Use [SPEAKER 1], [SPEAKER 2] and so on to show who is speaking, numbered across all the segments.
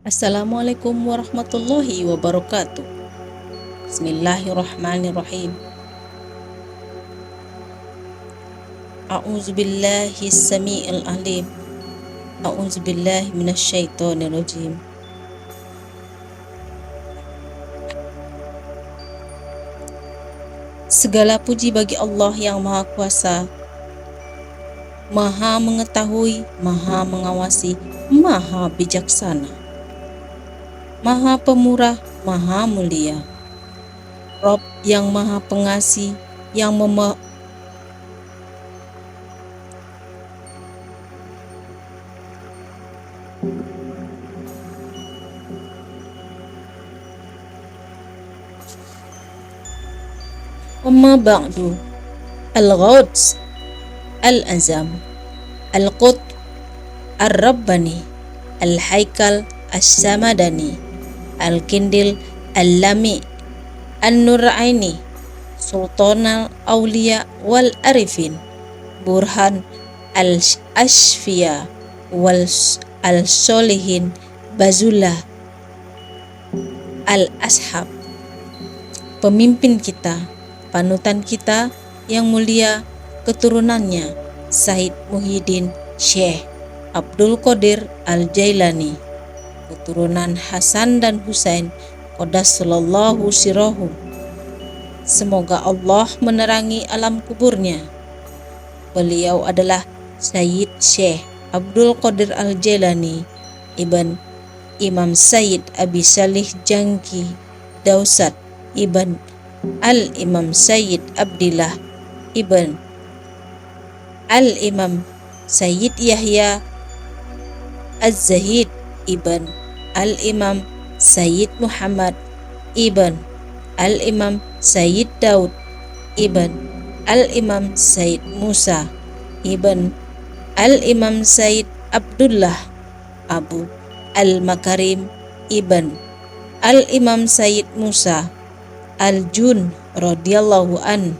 [SPEAKER 1] Assalamualaikum warahmatullahi wabarakatuh. Bismillahirrahmanirrahim. A'udzubillahi samii'il alim. A'udzubillahi minasyaitonirrajim. Segala puji bagi Allah yang Maha Kuasa, Maha mengetahui, Maha mengawasi, Maha bijaksana, Maha pemurah, Maha mulia. Rob yang Maha Pengasih, yang Amma ba'du. Al-Ghaus, Al-Azam, Al-Qut, Ar-Rabbani, Al-Haikal, As-Samadani, Al-Kindil, Al-Lami, An-Nuraini, Sultanal Aulia wal Arifin, Burhan Al-Ashfiya wal Al-Solihin, Bazullah Al-Ashab. Pemimpin kita, panutan kita yang mulia, keturunannya Said Muhyiddin Syekh Abdul Qadir Al-Jailani, keturunan Hasan dan Husain Qaddasallahu sirahum. Semoga Allah menerangi alam kuburnya. Beliau adalah Sayyid Syekh Abdul Qadir Al-Jailani Ibn Imam Sayyid Abi Salih Jangki Dausat Ibn Al-Imam Sayyid Abdillah Ibn Al-Imam Sayyid Yahya Az-Zahid Ibn Al-Imam Sayyid Muhammad Ibn Al-Imam Sayyid Daud Ibn Al-Imam Sayyid Musa Ibn Al-Imam Sayyid Abdullah Abu Al-Makarim Ibn Al-Imam Sayyid Musa Al-Jun radhiyallahu an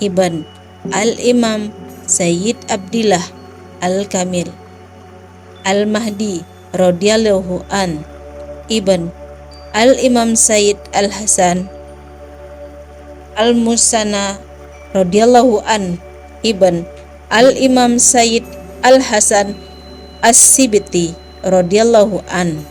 [SPEAKER 1] Ibn Al-Imam Sayyid Abdillah Al-Kamil Al-Mahdi radhiyallahu an Ibn Al-Imam Sayyid Al-Hasan Al-Musanna radhiyallahu an Ibn Al-Imam Sayyid Al-Hasan As-Sibiti radhiyallahu an.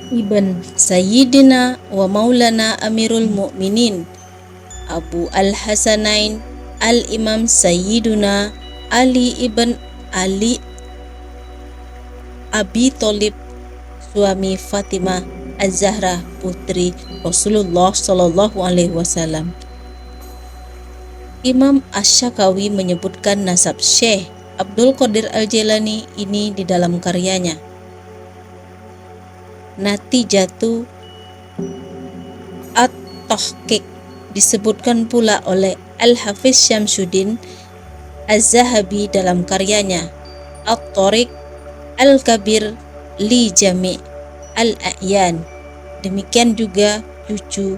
[SPEAKER 1] Ibn Sayyidina wa Maulana Amirul Mu'minin Abu Al-Hasanain Al-Imam Sayyiduna Ali Ibn Ali Abi Thalib, suami Fatimah Az-Zahra, putri Rasulullah Shallallahu Alaihi Wasallam. Imam Asy-Syakawi menyebutkan nasab Syekh Abdul Qadir Al-Jailani ini di dalam karyanya Natijatu At-Tahqiq. Disebutkan pula oleh Al-Hafiz Syamsuddin Az-Zahabi dalam karyanya At-Thariq Al-Kabir li Jami' Al-A'yan. Demikian juga cucu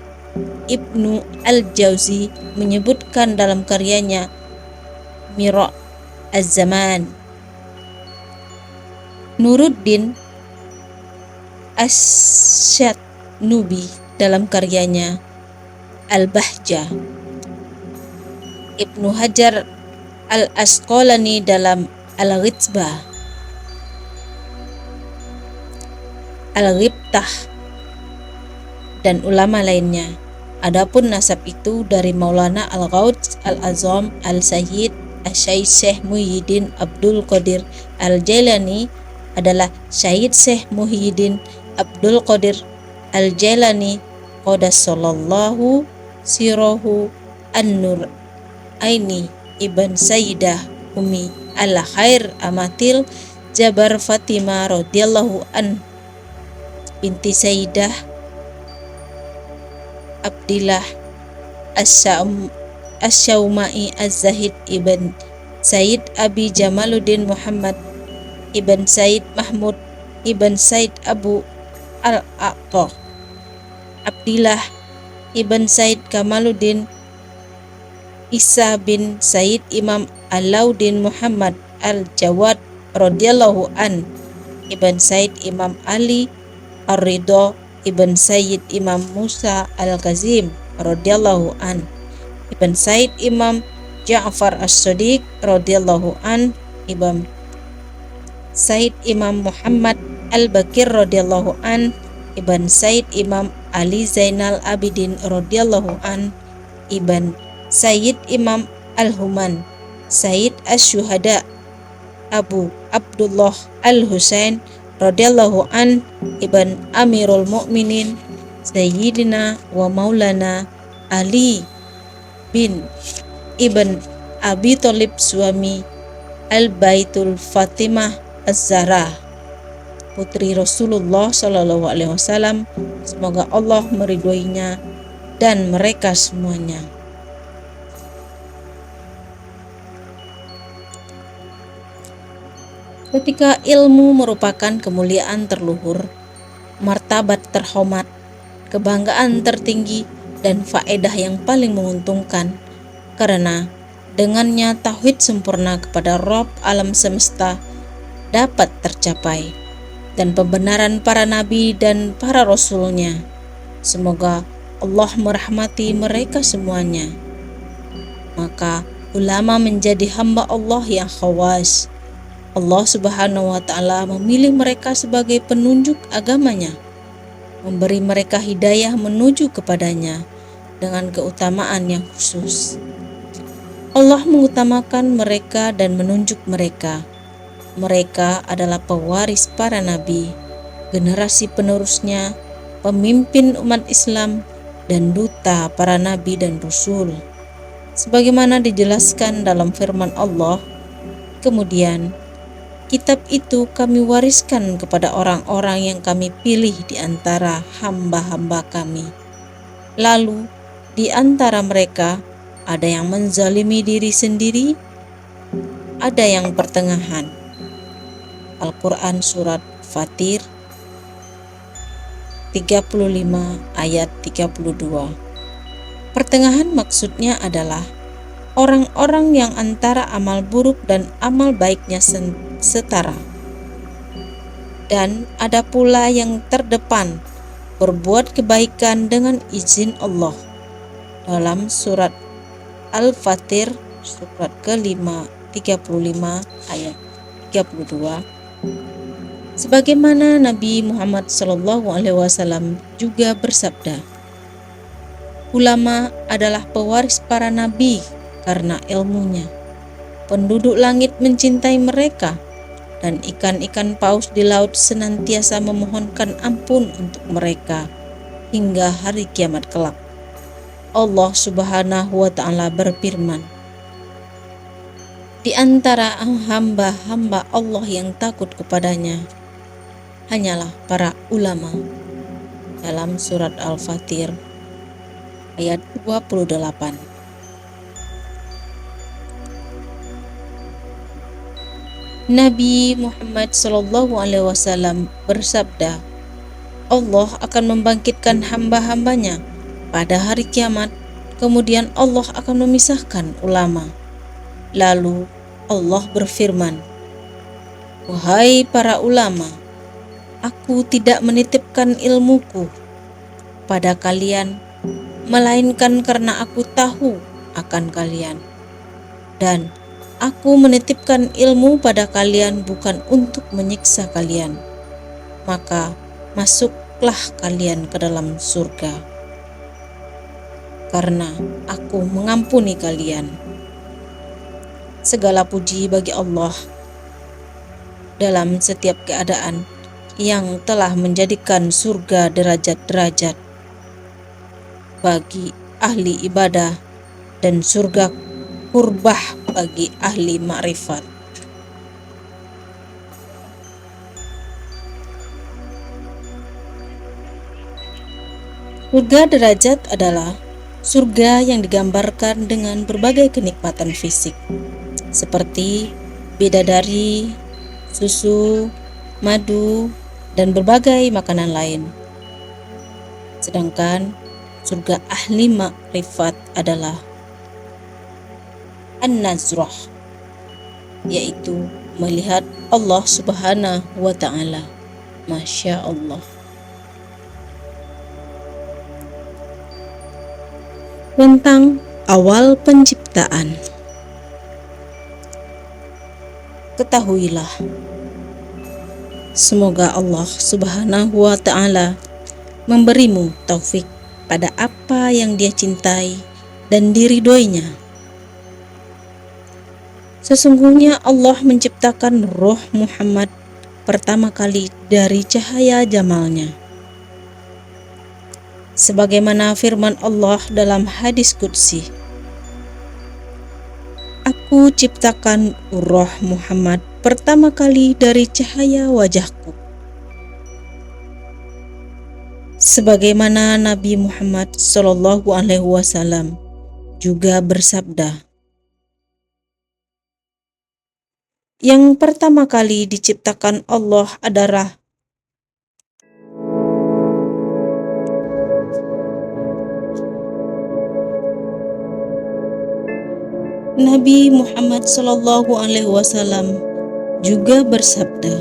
[SPEAKER 1] Ibnu Al-Jauzi menyebutkan dalam karyanya Mira' Az-Zaman. Nuruddin Asy-Syatnubi dalam karyanya Al-Bahjah. Ibnu Hajar Al-Asqalani dalam Al-Ghibtah, Al-Ghibtah, dan ulama lainnya. Adapun nasab itu dari Maulana Al-Ghaus Al-Azam Al-Sayyid Asy-Syaikh Syekh Muhyiddin Abdul Qadir Al-Jailani adalah Sayyid Syekh Muhyiddin Abdul Qadir Al-Jailani Qaddasallahu sirahu An-Nur Aini Ibn Sayyidah Umi Al-Khair Amatil Jabar Fatimah radhiyallahu an binti Sayyidah Abdillah Asy-Syaumai Az-Zahid Ibn Sayyid Abi Jamaluddin Muhammad Ibn Said Mahmud Ibn Said Abu Al-Aqtah Abdillah Ibn Said Kamaluddin, Isa bin Said Imam Alauddin Muhammad Al-Jawad radhiyallahu an, Ibn Said Imam Ali Ar-Ridha, Ibn Sayyid Imam Musa Al-Kazim radhiyallahu an, Ibn Said Imam Ja'far As-Shadiq radhiyallahu an, Ibn Said Imam Muhammad Al-Bakir radhiyallahu an, Ibn Said Imam Ali Zainal Abidin radhiyallahu an, Ibn Sayyid Imam Al-Human, Sayyid Asy-Syuhada Abu Abdullah Al-Husain radhiyallahu an, Ibn Amirul Mukminin Sayyidina wa Maulana Ali bin Ibn Abi Thalib, suami Al-Baitul Fatimah Az-Zahra, putri Rasulullah Shallallahu Alaihi Wasallam. Semoga Allah meridhoinya dan mereka semuanya. Ketika ilmu merupakan kemuliaan terluhur, martabat terhormat, kebanggaan tertinggi, dan faedah yang paling menguntungkan, karena dengannya tauhid sempurna kepada Rabb alam semesta dapat tercapai, dan pembenaran para nabi dan para rasulnya. Semoga Allah merahmati mereka semuanya. Maka ulama menjadi hamba Allah yang khawas. Allah Subhanahu wa Ta'ala memilih mereka sebagai penunjuk agamanya, memberi mereka hidayah menuju kepadanya dengan keutamaan yang khusus. Allah mengutamakan mereka dan menunjuk mereka. Mereka adalah pewaris para nabi, generasi penerusnya, pemimpin umat Islam, dan duta para nabi dan rasul. Sebagaimana dijelaskan dalam firman Allah, kemudian kitab itu kami wariskan kepada orang-orang yang kami pilih di antara hamba-hamba kami. Lalu di antara mereka ada yang menzalimi diri sendiri, ada yang pertengahan. Al-Quran Surat Fatir 35 ayat 32. Pertengahan maksudnya adalah orang-orang yang antara amal buruk dan amal baiknya setara. Dan ada pula yang terdepan, berbuat kebaikan dengan izin Allah. Dalam surat Al-Fatir surat ke-5 35 ayat 32. Sebagaimana Nabi Muhammad SAW juga bersabda, ulama adalah pewaris para nabi karena ilmunya. Penduduk langit mencintai mereka, dan ikan-ikan paus di laut senantiasa memohonkan ampun untuk mereka hingga hari kiamat kelak. Allah Subhanahu wa Ta'ala berfirman, di antara hamba-hamba Allah yang takut kepadanya hanyalah para ulama. Dalam surat Al-Fatir ayat 28. Nabi Muhammad SAW bersabda, Allah akan membangkitkan hamba-hambanya pada hari kiamat, kemudian Allah akan memisahkan ulama. Lalu Allah berfirman, wahai para ulama, aku tidak menitipkan ilmuku pada kalian, melainkan karena aku tahu akan kalian. Dan aku menitipkan ilmu pada kalian bukan untuk menyiksa kalian. Maka masuklah kalian ke dalam surga, karena aku mengampuni kalian. Segala puji bagi Allah dalam setiap keadaan yang telah menjadikan surga derajat-derajat bagi ahli ibadah dan surga kurbah bagi ahli ma'rifat. Surga derajat adalah surga yang digambarkan dengan berbagai kenikmatan fisik, seperti bidadari, susu, madu, dan berbagai makanan lain. Sedangkan surga ahli makrifat adalah An-Nazrah, yaitu melihat Allah Subhanahu wa Ta'ala. Masya Allah. Tentang awal penciptaan. Ketahuilah, semoga Allah Subhanahu wa Ta'ala memberimu taufik pada apa yang Dia cintai dan diridhoinya. Sesungguhnya Allah menciptakan roh Muhammad pertama kali dari cahaya jamalnya. Sebagaimana firman Allah dalam hadis qudsi, Aku ciptakan roh Muhammad pertama kali dari cahaya wajahku. Sebagaimana Nabi Muhammad SAW juga bersabda, yang pertama kali diciptakan Allah adalah Nabi Muhammad SAW juga bersabda,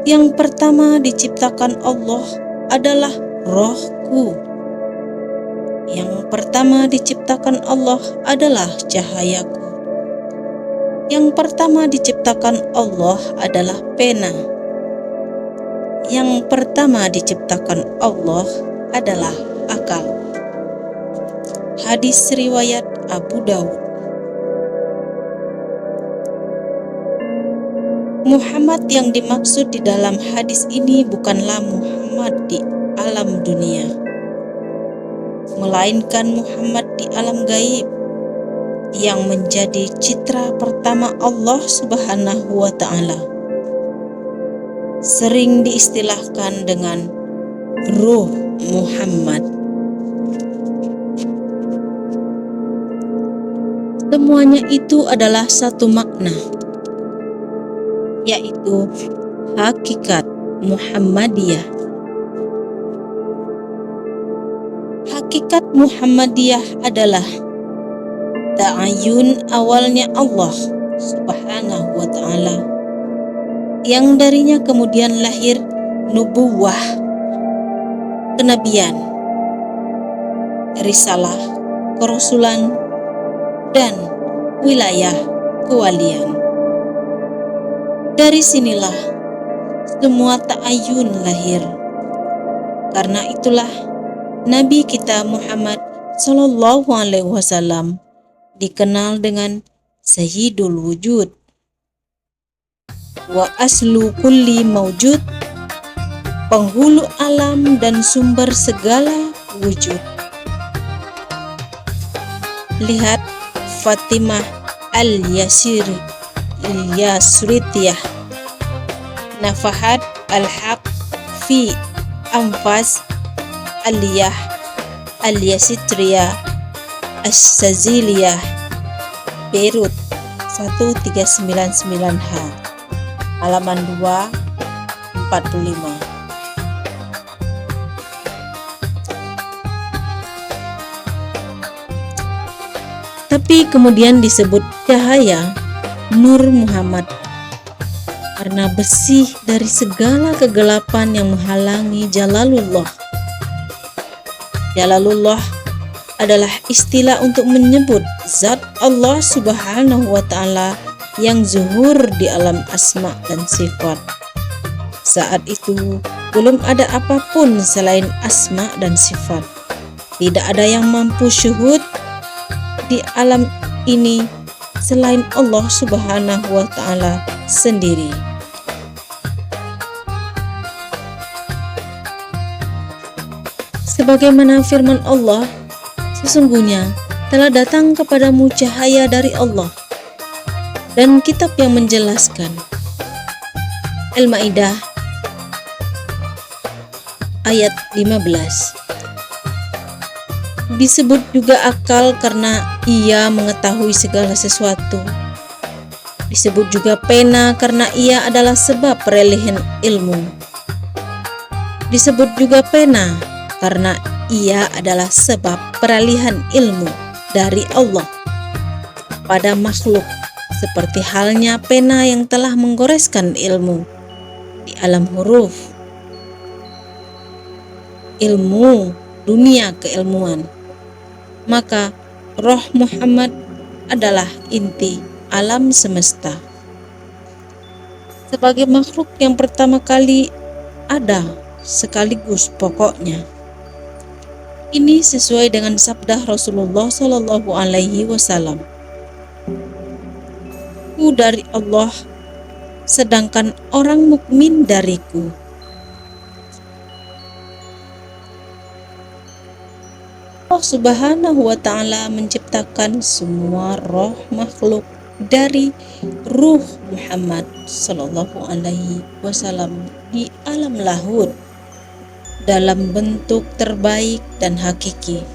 [SPEAKER 1] yang pertama diciptakan Allah adalah rohku. Yang pertama diciptakan Allah adalah cahayaku. Yang pertama diciptakan Allah adalah pena. Yang pertama diciptakan Allah adalah akal. Hadis riwayat Abu Dawud. Muhammad yang dimaksud di dalam hadis ini bukanlah Muhammad di alam dunia, melainkan Muhammad di alam gaib, yang menjadi citra pertama Allah Subhanahu wa Ta'ala. Sering diistilahkan dengan Ruh Muhammad. Semuanya itu adalah satu makna, yaitu hakikat Muhammadiyah. Hakikat Muhammadiyah adalah ta'ayun awalnya Allah Subhanahu wa Ta'ala, yang darinya kemudian lahir nubuwah, kenabian, risalah, kerasulan, dan wilayah kewalian. Dari sinilah semua ta'ayun lahir. Karena itulah Nabi kita Muhammad SAW dikenal dengan Sayyidul Wujud wa aslu kulli mawjud, penghulu alam dan sumber segala wujud. Lihat Fatimah al-Yasritiyah, Nafahat al-Haq fi Anfas Aliyah al-Yasitriyah As-Saziliyah, Beirut 1399H, halaman 245. Tapi kemudian disebut cahaya Nur Muhammad karena bersih dari segala kegelapan yang menghalangi Jalalullah. Jalalullah adalah istilah untuk menyebut zat Allah Subhanahu wa Ta'ala yang zuhur di alam asma dan sifat. Saat itu belum ada apapun selain asma dan sifat. Tidak ada yang mampu syuhud di alam ini selain Allah Subhanahu wa Ta'ala sendiri. Sebagaimana firman Allah, sesungguhnya telah datang kepadamu cahaya dari Allah dan kitab yang menjelaskan. Al-Maidah ayat 15. Disebut juga akal karena ia mengetahui segala sesuatu. Disebut juga pena karena ia adalah sebab perolehan ilmu. Disebut juga pena karena Ia adalah sebab peralihan ilmu dari Allah pada makhluk, seperti halnya pena yang telah menggoreskan ilmu di alam huruf, ilmu dunia keilmuan. Maka Roh Muhammad adalah inti alam semesta. Sebagai makhluk yang pertama kali ada sekaligus pokoknya. Ini sesuai dengan sabda Rasulullah Shallallahu Alaihi Wasallam. Ku dari Allah, sedangkan orang mukmin dariku. Allah Subhanahu wa Ta'ala menciptakan semua roh makhluk dari ruh Muhammad Sallallahu Alaihi Wasallam di alam lahud dalam bentuk terbaik dan hakiki.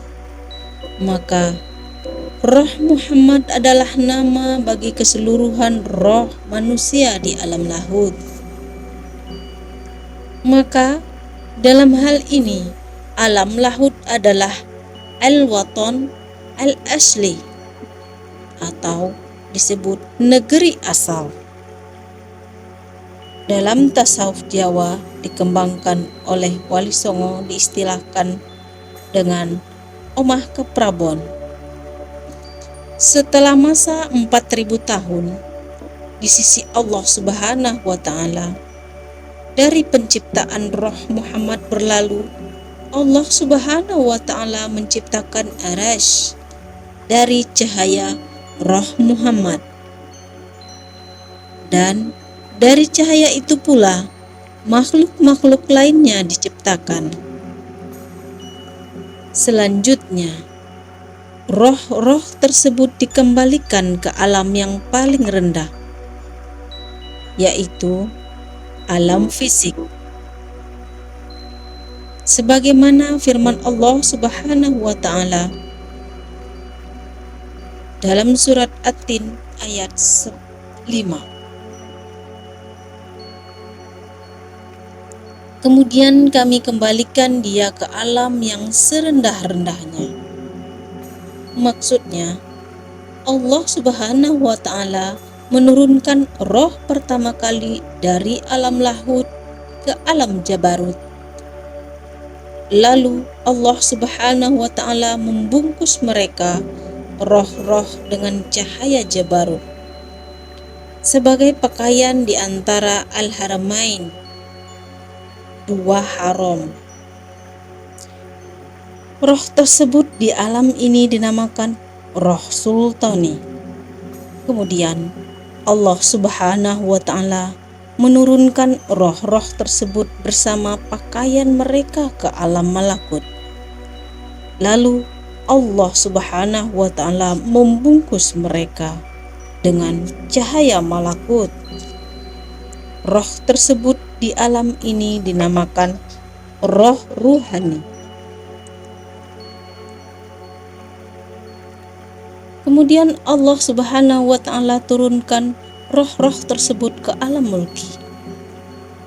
[SPEAKER 1] Maka Roh Muhammad adalah nama bagi keseluruhan roh manusia di alam lahud. Maka dalam hal ini alam lahud adalah al-watan al-asli atau disebut negeri asal. Dalam tasawuf Jawa dikembangkan oleh Wali Songo diistilahkan dengan omah keprabon. Setelah masa 4000 tahun di sisi Allah Subhanahu wa Ta'ala, dari penciptaan Roh Muhammad berlalu, Allah Subhanahu wa Ta'ala menciptakan Arash dari cahaya Roh Muhammad. Dan dari cahaya itu pula makhluk-makhluk lainnya diciptakan. Selanjutnya, roh-roh tersebut dikembalikan ke alam yang paling rendah, yaitu alam fisik. Sebagaimana firman Allah Subhanahu wa Ta'ala dalam surat At-Tin ayat 5. Kemudian kami kembalikan dia ke alam yang serendah-rendahnya. Maksudnya, Allah Subhanahu wa Ta'ala menurunkan roh pertama kali dari alam lahud ke alam jabarut. Lalu Allah Subhanahu wa Ta'ala membungkus mereka roh-roh dengan cahaya jabarut sebagai pakaian di antara al-haramain, dua haram. Roh tersebut di alam ini dinamakan roh sultani. Kemudian Allah Subhanahu wa Ta'ala menurunkan roh-roh tersebut bersama pakaian mereka ke alam malakut. Lalu Allah Subhanahu wa Ta'ala membungkus mereka dengan cahaya malakut. Roh tersebut di alam ini dinamakan roh ruhani. Kemudian Allah Subhanahu wa Ta'ala turunkan roh-roh tersebut ke alam mulki.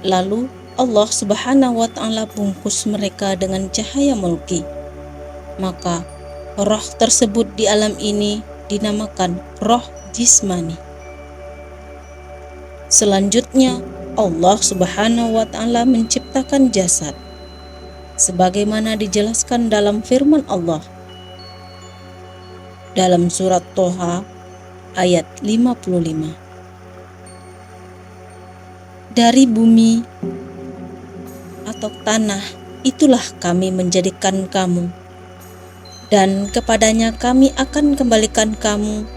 [SPEAKER 1] Lalu Allah Subhanahu wa Ta'ala bungkus mereka dengan cahaya mulki. Maka roh tersebut di alam ini dinamakan roh jismani. Selanjutnya Allah Subhanahu wa Ta'ala menciptakan jasad sebagaimana dijelaskan dalam firman Allah dalam surat Toha ayat 55. Dari bumi atau tanah itulah kami menjadikan kamu, dan kepadanya kami akan kembalikan kamu,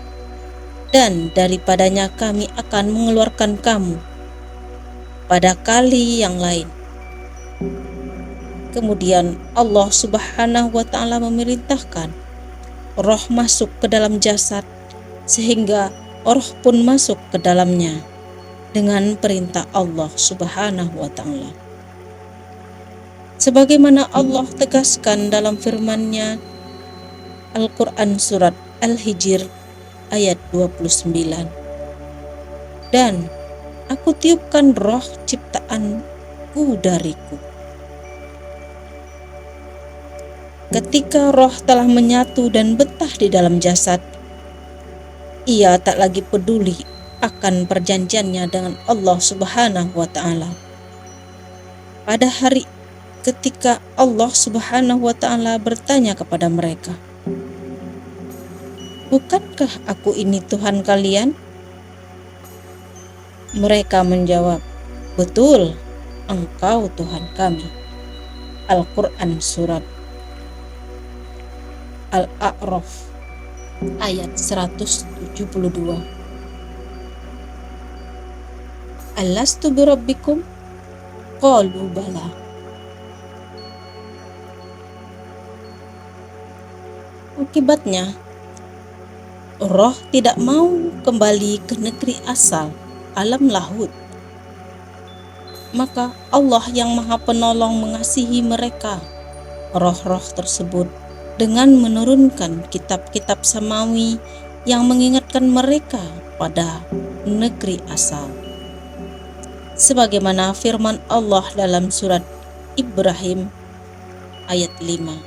[SPEAKER 1] dan daripadanya kami akan mengeluarkan kamu pada kali yang lain. Kemudian Allah Subhanahu wa Ta'ala memerintahkan roh masuk ke dalam jasad sehingga roh pun masuk ke dalamnya dengan perintah Allah Subhanahu wa Ta'ala. Sebagaimana Allah tegaskan dalam firman-Nya Al-Quran surat Al-Hijr ayat 29. Dan aku tiupkan roh ciptaanku dariku. ketika roh telah menyatu dan betah di dalam jasad, ia tak lagi peduli akan perjanjiannya dengan Allah Subhanahu wa Ta'ala. Pada hari ketika Allah Subhanahu wa Ta'ala bertanya kepada mereka, "Bukankah aku ini Tuhan kalian?" Mereka menjawab, "Betul, Engkau Tuhan kami." Al-Quran Surat Al-A'raf ayat 172. "Alastu birabbikum? Qalu bala." Akibatnya, roh tidak mau kembali ke negeri asal, alam lahut. Maka Allah yang Maha Penolong mengasihi mereka, roh-roh tersebut, dengan menurunkan kitab-kitab samawi yang mengingatkan mereka pada negeri asal. Sebagaimana firman Allah dalam surat Ibrahim ayat 5.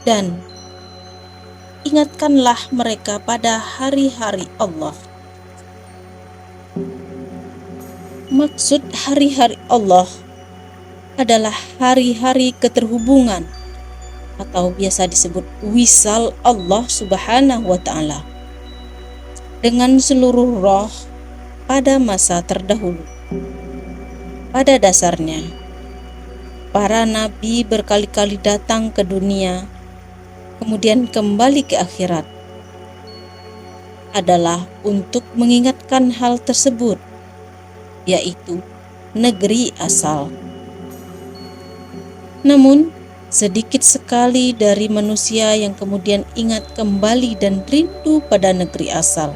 [SPEAKER 1] "Dan ingatkanlah mereka pada hari-hari Allah." Maksud hari-hari Allah adalah hari-hari keterhubungan atau biasa disebut wisal Allah Subhanahu wa Ta'ala dengan seluruh roh pada masa terdahulu. Pada dasarnya, para nabi berkali-kali datang ke dunia kemudian kembali ke akhirat adalah untuk mengingatkan hal tersebut, yaitu negeri asal. Namun, sedikit sekali dari manusia yang kemudian ingat kembali dan rindu pada negeri asal.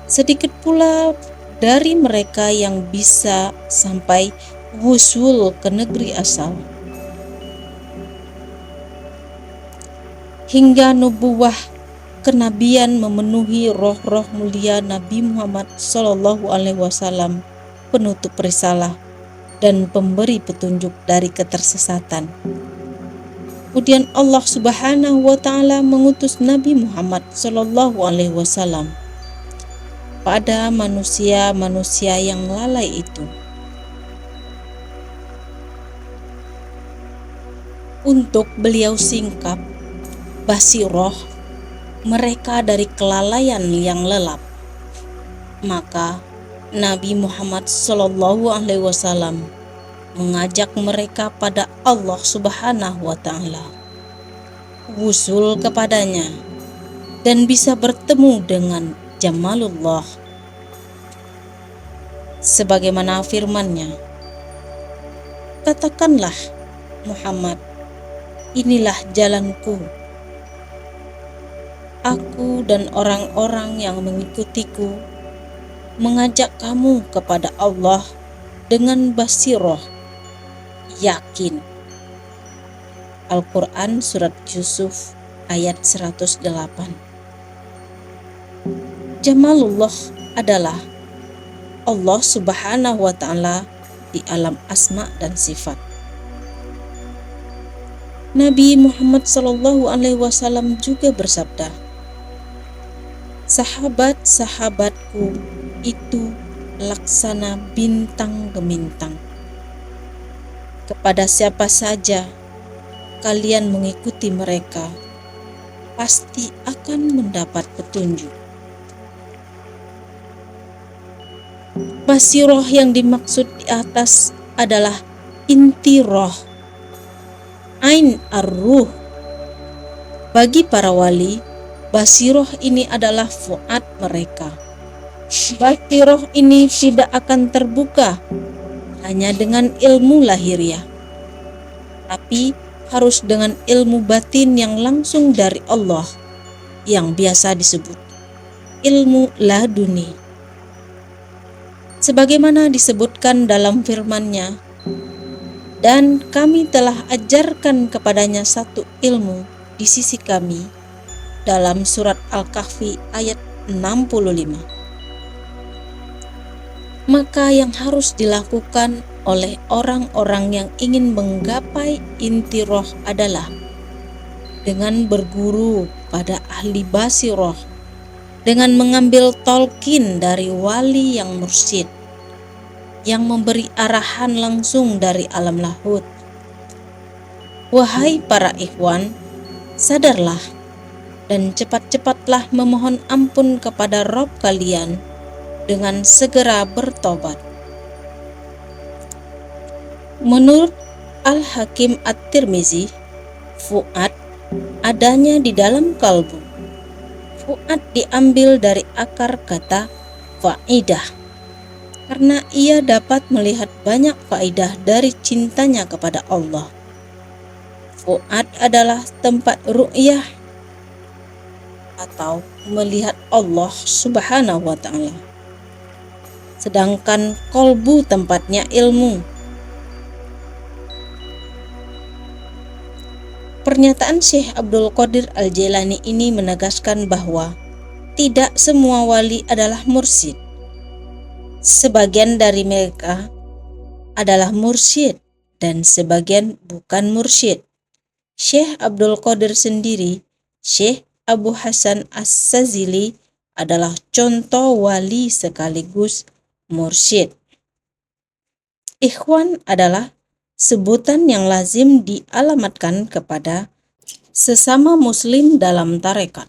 [SPEAKER 1] Sedikit pula dari mereka yang bisa sampai wusul ke negeri asal. Hingga nubuwah kenabian memenuhi roh-roh mulia Nabi Muhammad SAW, penutup risalah dan pemberi petunjuk dari ketersesatan. Kemudian Allah Subhanahu wa Ta'ala mengutus Nabi Muhammad SAW pada manusia-manusia yang lalai itu untuk beliau singkap basiroh mereka dari kelalaian yang lelap. Maka Nabi Muhammad SAW mengajak mereka pada Allah Subhanahu wa Ta'ala, wusul kepadanya dan bisa bertemu dengan Jamalullah. Sebagaimana firman-Nya, "Katakanlah Muhammad, inilah jalanku. Aku dan orang-orang yang mengikutiku mengajak kamu kepada Allah dengan basiroh, yakin." Al-Quran Surat Yusuf ayat 108. Jamalullah adalah Allah Subhanahu wa Ta'ala di alam asma dan sifat. Nabi Muhammad SAW juga bersabda, "Sahabat-sahabatku itu laksana bintang gemintang. Kepada siapa saja kalian mengikuti mereka, pasti akan mendapat petunjuk." Basiroh yang dimaksud di atas adalah inti roh, ain ar-ruh. Bagi para wali, basiroh ini adalah fuad mereka. Basiroh ini tidak akan terbuka hanya dengan ilmu lahiriah, tapi harus dengan ilmu batin yang langsung dari Allah, yang biasa disebut ilmu laduni. Sebagaimana disebutkan dalam firman-Nya, "Dan kami telah ajarkan kepadanya satu ilmu di sisi kami," dalam surat Al-Kahfi ayat 65. Maka yang harus dilakukan oleh orang-orang yang ingin menggapai inti roh adalah dengan berguru pada ahli basiroh, dengan mengambil talqin dari wali yang mursyid, yang memberi arahan langsung dari alam lahut. Wahai para ikhwan, sadarlah dan cepat-cepatlah memohon ampun kepada Rabb kalian dengan segera bertobat. Menurut Al-Hakim At-Tirmizi, fuad adanya di dalam kalbu. Fuad diambil dari akar kata faidah, karena ia dapat melihat banyak faidah dari cintanya kepada Allah. Fuad adalah tempat ru'yah atau melihat Allah Subhanahu wa ta'ala. Sedangkan kolbu tempatnya ilmu. Pernyataan Syekh Abdul Qadir Al-Jailani ini menegaskan bahwa tidak semua wali adalah mursyid. Sebagian dari mereka adalah mursyid dan sebagian bukan mursyid. Syekh Abdul Qadir sendiri, Syekh Abu Hasan As-Sazili, adalah contoh wali sekaligus mursyid. Ikhwan adalah sebutan yang lazim dialamatkan kepada sesama muslim dalam tarekat.